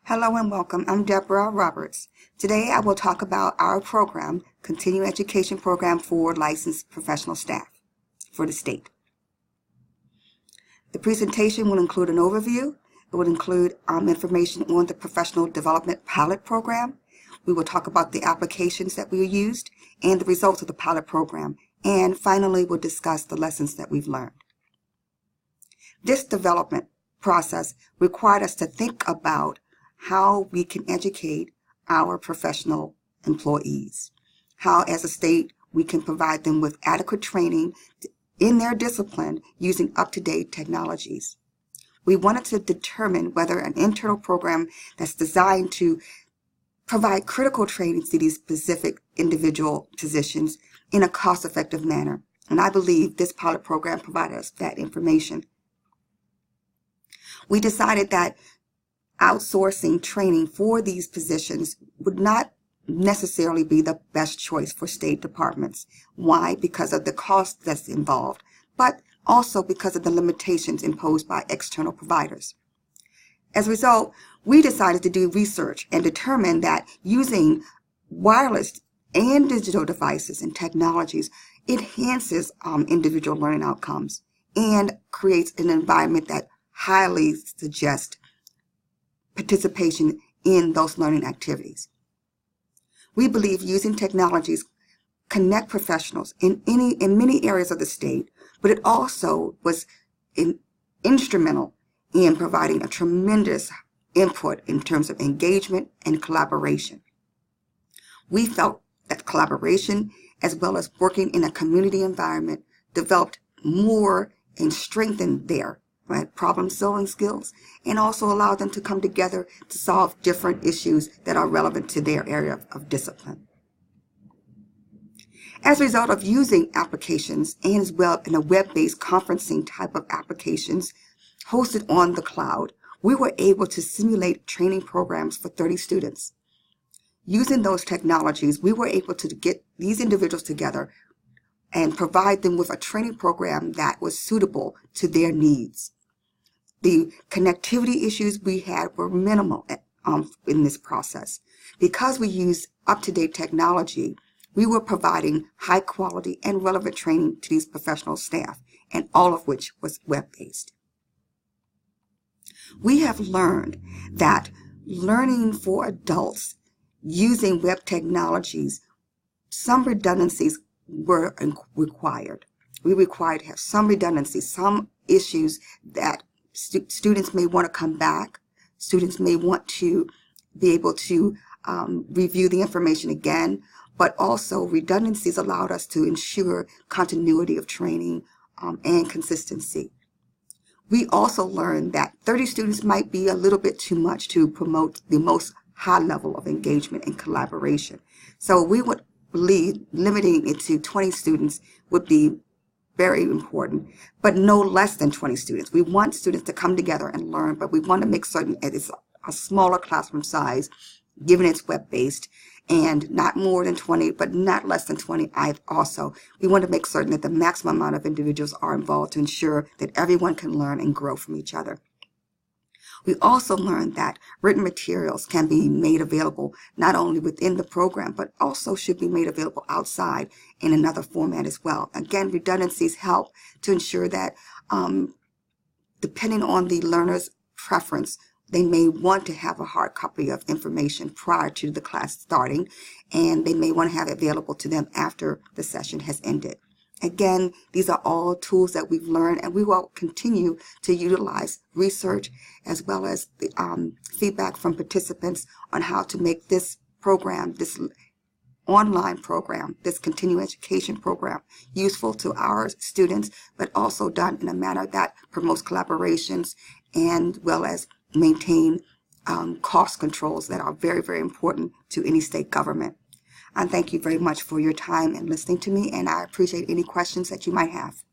Hello and welcome. I'm Deborah Roberts. Today I will talk about our program, Continuing Education Program for Licensed Professional Staff for the state. The presentation will include an overview. It will include information on the Professional Development Pilot Program. We will talk about the applications that we used and the results of the pilot program. And finally, we'll discuss the lessons that we've learned. This development process required us to think about how we can educate our professional employees, how as a state we can provide them with adequate training in their discipline using up-to-date technologies. We wanted to determine whether an internal program that's designed to provide critical training to these specific individual positions in a cost-effective manner. And I believe this pilot program provided us that information. We decided that outsourcing training for these positions would not necessarily be the best choice for state departments. Why? Because of the cost that's involved, but also because of the limitations imposed by external providers. As a result, we decided to do research and determine that using wireless and digital devices and technologies enhances individual learning outcomes and creates an environment that highly suggests participation in those learning activities. We believe using technologies connect professionals in many areas of the state, but it also was instrumental in providing a tremendous input in terms of engagement and collaboration. We felt that collaboration, as well as working in a community environment, developed more and strengthened their problem-solving skills, and also allow them to come together to solve different issues that are relevant to their area of discipline. As a result of using applications and as well in a web-based conferencing type of applications hosted on the cloud, we were able to simulate training programs for 30 students. Using those technologies, we were able to get these individuals together and provide them with a training program that was suitable to their needs. The connectivity issues we had were minimal in this process. Because we used up-to-date technology, we were providing high quality and relevant training to these professional staff, and all of which was web-based. We have learned that learning for adults using web technologies, some redundancies were required. We required to have some redundancy, some issues that students may want to come back. Students may want to be able to review the information again, but also redundancies allowed us to ensure continuity of training and consistency. We also learned that 30 students might be a little bit too much to promote the most high level of engagement and collaboration. So we would believe limiting it to 20 students would be very important, but no less than 20 students. We want students to come together and learn, but we want to make certain it is a smaller classroom size, given it's web-based, and not more than 20, but not less than 20 also. We want to make certain that the maximum amount of individuals are involved to ensure that everyone can learn and grow from each other. We also learned that written materials can be made available not only within the program, but also should be made available outside in another format as well. Again, redundancies help to ensure that depending on the learner's preference, they may want to have a hard copy of information prior to the class starting, and they may want to have it available to them after the session has ended. Again, these are all tools that we've learned, and we will continue to utilize research as well as the feedback from participants on how to make this program, this online program, this continuing education program, useful to our students, but also done in a manner that promotes collaborations and well as maintain cost controls that are very, very important to any state government. And thank you very much for your time and listening to me, and I appreciate any questions that you might have.